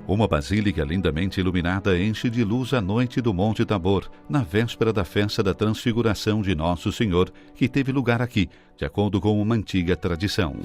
Uma basílica lindamente iluminada enche de luz a noite do Monte Tabor, na véspera da festa da Transfiguração de Nosso Senhor, que teve lugar aqui, de acordo com uma antiga tradição.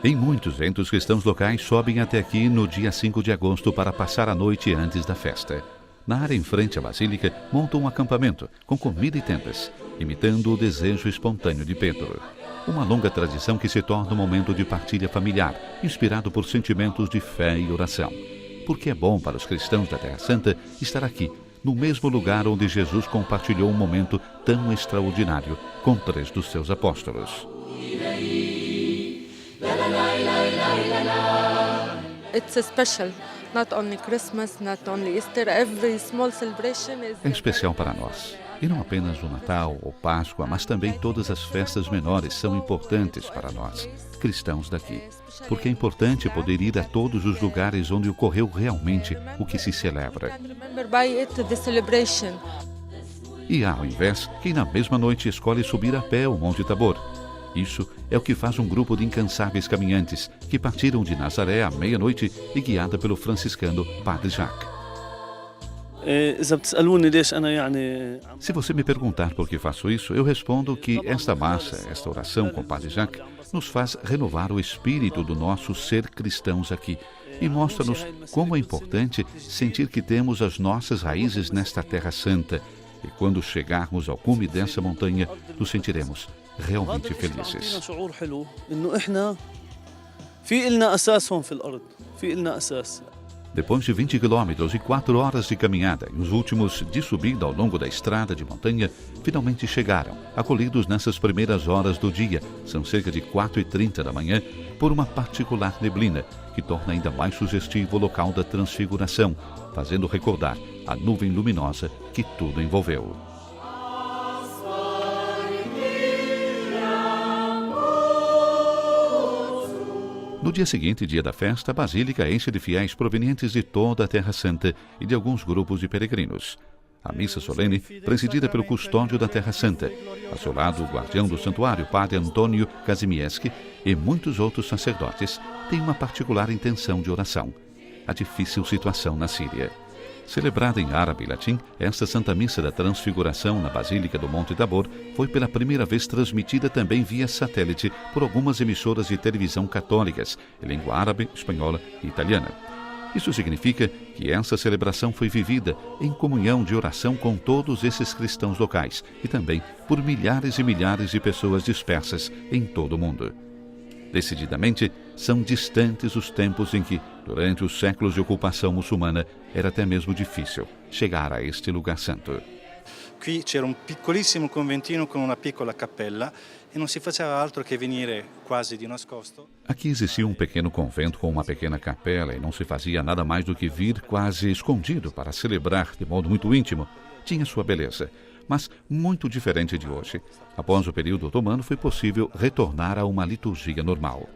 Em muitos, entre os cristãos locais, sobem até aqui no dia 5 de agosto para passar a noite antes da festa. Na área em frente à basílica, montam um acampamento, com comida e tendas, imitando o desejo espontâneo de Pedro. Uma longa tradição que se torna um momento de partilha familiar, inspirado por sentimentos de fé e oração. Porque é bom para os cristãos da Terra Santa estar aqui, no mesmo lugar onde Jesus compartilhou um momento tão extraordinário com 3 dos seus apóstolos. It's special. Not only Christmas, not only Easter, every small celebration is... É especial para nós. E não apenas o Natal ou Páscoa, mas também todas as festas menores são importantes para nós, cristãos daqui. Porque é importante poder ir a todos os lugares onde ocorreu realmente o que se celebra. E há, ao invés, quem na mesma noite escolhe subir a pé o Monte Tabor. Isso é o que faz um grupo de incansáveis caminhantes que partiram de Nazaré à meia-noite e guiada pelo franciscano Padre Jacques. Se você me perguntar por que faço isso, eu respondo que esta massa, esta oração com o Padre Jacques, nos faz renovar o espírito do nosso ser cristãos aqui e mostra-nos como é importante sentir que temos as nossas raízes nesta Terra Santa e quando chegarmos ao cume dessa montanha, nos sentiremos realmente felizes. Depois de 20 quilômetros e 4 horas de caminhada e os últimos de subida ao longo da estrada de montanha, finalmente chegaram, acolhidos nessas primeiras horas do dia, são cerca de 4h30 da manhã, por uma particular neblina, que torna ainda mais sugestivo o local da Transfiguração, fazendo recordar a nuvem luminosa que tudo envolveu. No dia seguinte, dia da festa, a Basílica enche de fiéis provenientes de toda a Terra Santa e de alguns grupos de peregrinos. A missa solene, presidida pelo custódio da Terra Santa, ao seu lado o guardião do santuário, Padre Antônio Kazimierski, e muitos outros sacerdotes, tem uma particular intenção de oração: a difícil situação na Síria. Celebrada em árabe e latim, esta Santa Missa da Transfiguração na Basílica do Monte Tabor foi pela primeira vez transmitida também via satélite por algumas emissoras de televisão católicas, em língua árabe, espanhola e italiana. Isso significa que essa celebração foi vivida em comunhão de oração com todos esses cristãos locais e também por milhares e milhares de pessoas dispersas em todo o mundo. Decididamente, são distantes os tempos em que, durante os séculos de ocupação muçulmana, era até mesmo difícil chegar a este lugar santo. Qui c'era piccolissimo conventino con una piccola cappella e non si faceva altro che venire quasi di nascosto. Aqui existia um pequeno convento com uma pequena capela e não se fazia nada mais do que vir quase escondido para celebrar de modo muito íntimo. Tinha sua beleza, mas muito diferente de hoje. Após o período otomano, foi possível retornar a uma liturgia normal.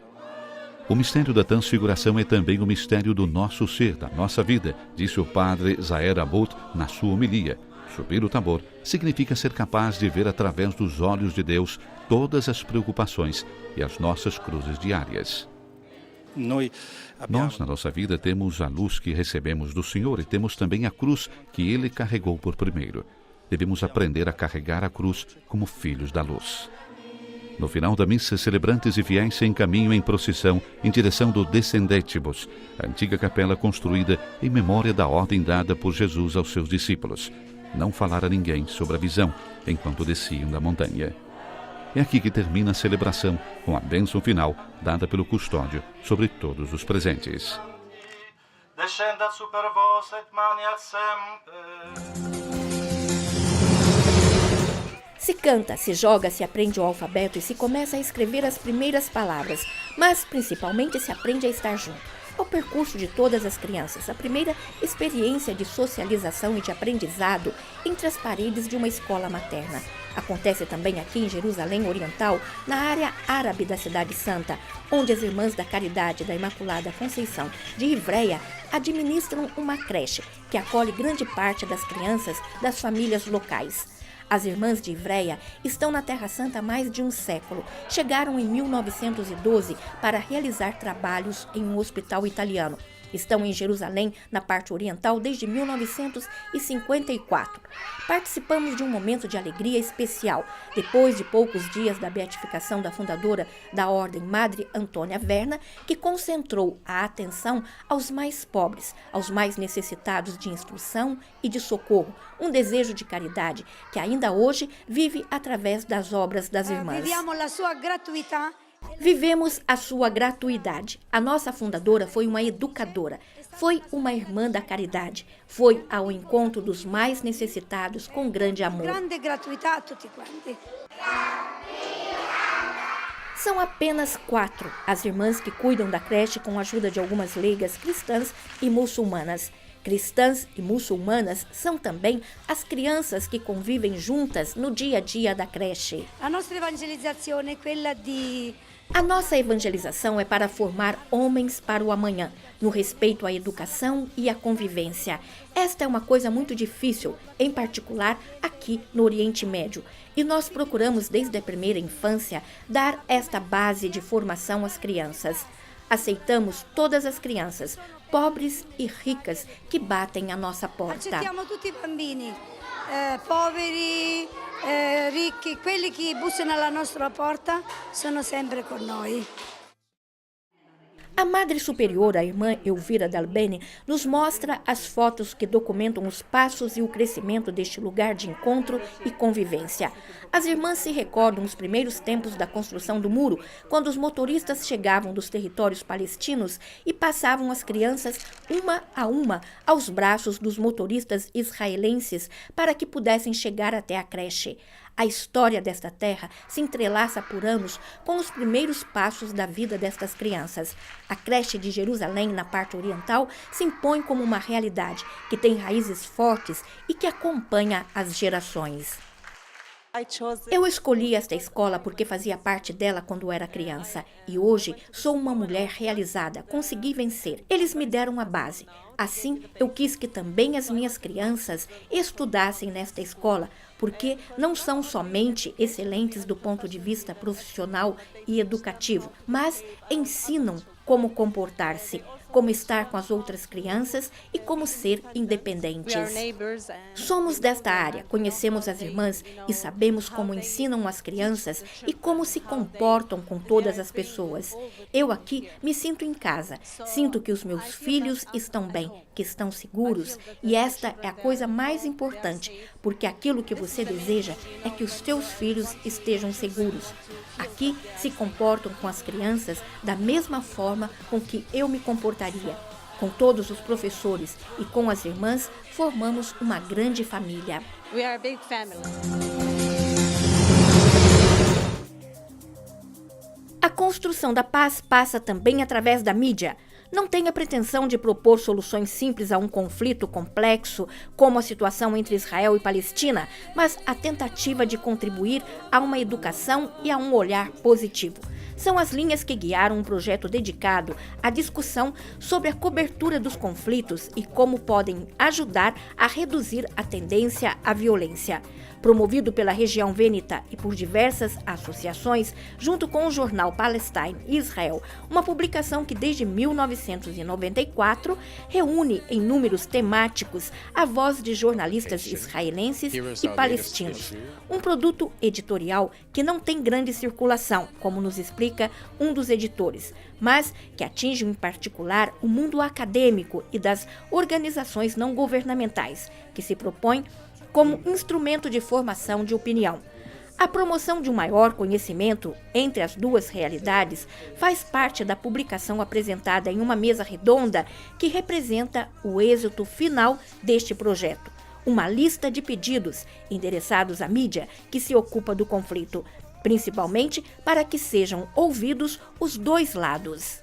O mistério da Transfiguração é também o mistério do nosso ser, da nossa vida, disse o padre Zaher Abud na sua homilia. Subir o Tabor significa ser capaz de ver através dos olhos de Deus todas as preocupações e as nossas cruzes diárias. Nós, na nossa vida, temos a luz que recebemos do Senhor e temos também a cruz que Ele carregou por primeiro. Devemos aprender a carregar a cruz como filhos da luz. No final da missa, celebrantes e fiéis se encaminham em procissão em direção do Descendentibus, a antiga capela construída em memória da ordem dada por Jesus aos seus discípulos: não falar a ninguém sobre a visão enquanto desciam da montanha. É aqui que termina a celebração, com a bênção final dada pelo custódio sobre todos os presentes. Descendat super vos et maniat semper. Se canta, se joga, se aprende o alfabeto e se começa a escrever as primeiras palavras, mas principalmente se aprende a estar junto. É o percurso de todas as crianças, a primeira experiência de socialização e de aprendizado entre as paredes de uma escola materna. Acontece também aqui em Jerusalém Oriental, na área árabe da Cidade Santa, onde as Irmãs da Caridade da Imaculada Conceição de Ivreia administram uma creche que acolhe grande parte das crianças das famílias locais. As irmãs de Ivreia estão na Terra Santa há mais de um século. Chegaram em 1912 para realizar trabalhos em um hospital italiano. Estão em Jerusalém, na parte oriental, desde 1954. Participamos de um momento de alegria especial. Depois de poucos dias da beatificação da fundadora da Ordem, Madre Antônia Verna, que concentrou a atenção aos mais pobres, aos mais necessitados de instrução e de socorro. Um desejo de caridade que ainda hoje vive através das obras das irmãs. Vivemos a sua gratuidade. A nossa fundadora foi uma educadora, foi uma irmã da caridade, foi ao encontro dos mais necessitados com grande amor. Grande gratuità a tutti quanti. São apenas 4 as irmãs que cuidam da creche com a ajuda de algumas leigas cristãs e muçulmanas. Cristãs e muçulmanas são também as crianças que convivem juntas no dia a dia da creche. La nostra evangelizzazione è quella di A nossa evangelização é para formar homens para o amanhã, no respeito à educação e à convivência. Esta é uma coisa muito difícil, em particular aqui no Oriente Médio. E nós procuramos, desde a primeira infância, dar esta base de formação às crianças. Aceitamos todas as crianças, pobres e ricas, que batem à nossa porta. accettiamo tutti i bambini, poveri, ricchi, quelli che bussano alla nostra porta sono sempre con noi. A Madre Superiora, a irmã Elvira Dalbene, nos mostra as fotos que documentam os passos e o crescimento deste lugar de encontro e convivência. As irmãs se recordam os primeiros tempos da construção do muro, quando os motoristas chegavam dos territórios palestinos e passavam as crianças uma a uma aos braços dos motoristas israelenses para que pudessem chegar até a creche. A história desta terra se entrelaça por anos com os primeiros passos da vida destas crianças. A creche de Jerusalém, na parte oriental, se impõe como uma realidade que tem raízes fortes e que acompanha as gerações. Eu escolhi esta escola porque fazia parte dela quando era criança. E hoje sou uma mulher realizada, consegui vencer. Eles me deram a base. Assim, eu quis que também as minhas crianças estudassem nesta escola, porque não são somente excelentes do ponto de vista profissional e educativo, mas ensinam como comportar-se, como estar com as outras crianças e como ser independentes. Somos desta área, conhecemos as irmãs e sabemos como ensinam as crianças e como se comportam com todas as pessoas. Eu aqui me sinto em casa, sinto que os meus filhos estão bem, que estão seguros, e esta é a coisa mais importante, porque aquilo que você deseja é que os teus filhos estejam seguros. Aqui se comportam com as crianças da mesma forma com que eu me comportaria. Com todos os professores e com as irmãs, formamos uma grande família. We are a big family. A construção da paz passa também através da mídia. Não tem a pretensão de propor soluções simples a um conflito complexo, como a situação entre Israel e Palestina, mas a tentativa de contribuir a uma educação e a um olhar positivo. São as linhas que guiaram um projeto dedicado à discussão sobre a cobertura dos conflitos e como podem ajudar a reduzir a tendência à violência. Promovido pela região Vênita e por diversas associações, junto com o jornal Palestine Israel, uma publicação que desde 1994 reúne em números temáticos a voz de jornalistas israelenses e palestinos. Um produto editorial que não tem grande circulação, como nos explica um dos editores, mas que atinge em particular o mundo acadêmico e das organizações não governamentais, que se propõem como instrumento de formação de opinião. A promoção de um maior conhecimento entre as duas realidades faz parte da publicação apresentada em uma mesa redonda que representa o êxito final deste projeto. Uma lista de pedidos endereçados à mídia que se ocupa do conflito, principalmente para que sejam ouvidos os dois lados.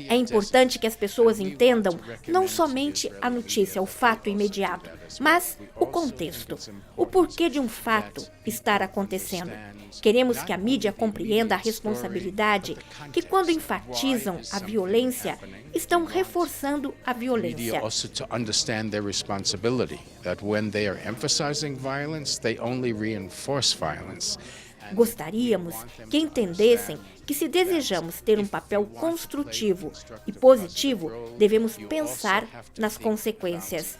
É importante que as pessoas entendam não somente a notícia, o fato imediato, mas o o contexto, o porquê de um fato estar acontecendo. Queremos que a mídia compreenda a responsabilidade que, quando enfatizam a violência, estão reforçando a violência. Gostaríamos que entendessem que, se desejamos ter um papel construtivo e positivo, devemos pensar nas consequências.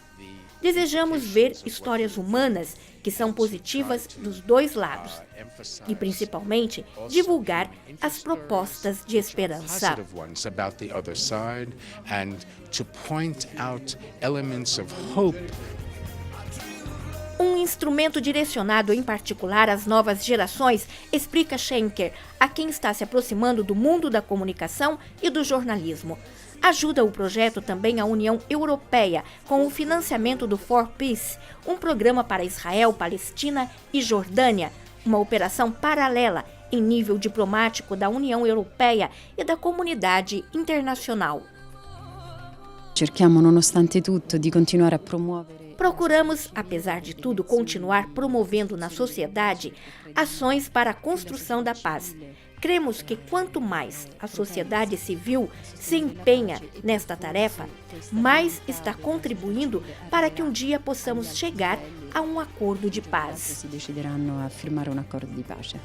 Desejamos ver histórias humanas que são positivas dos dois lados e, principalmente, divulgar as propostas de esperança. Um instrumento direcionado em particular às novas gerações, explica Schenker, a quem está se aproximando do mundo da comunicação e do jornalismo. Ajuda o projeto também a União Europeia, com o financiamento do For Peace, um programa para Israel, Palestina e Jordânia, uma operação paralela em nível diplomático da União Europeia e da comunidade internacional. Cerchiamo, nonostante tutto, di continuare a promuovere. Procuramos, apesar de tudo, continuar promovendo na sociedade ações para a construção da paz. Cremos que quanto mais a sociedade civil se empenha nesta tarefa, mais está contribuindo para que um dia possamos chegar a um acordo de paz. Si decideranno a firmare un accordo di pace.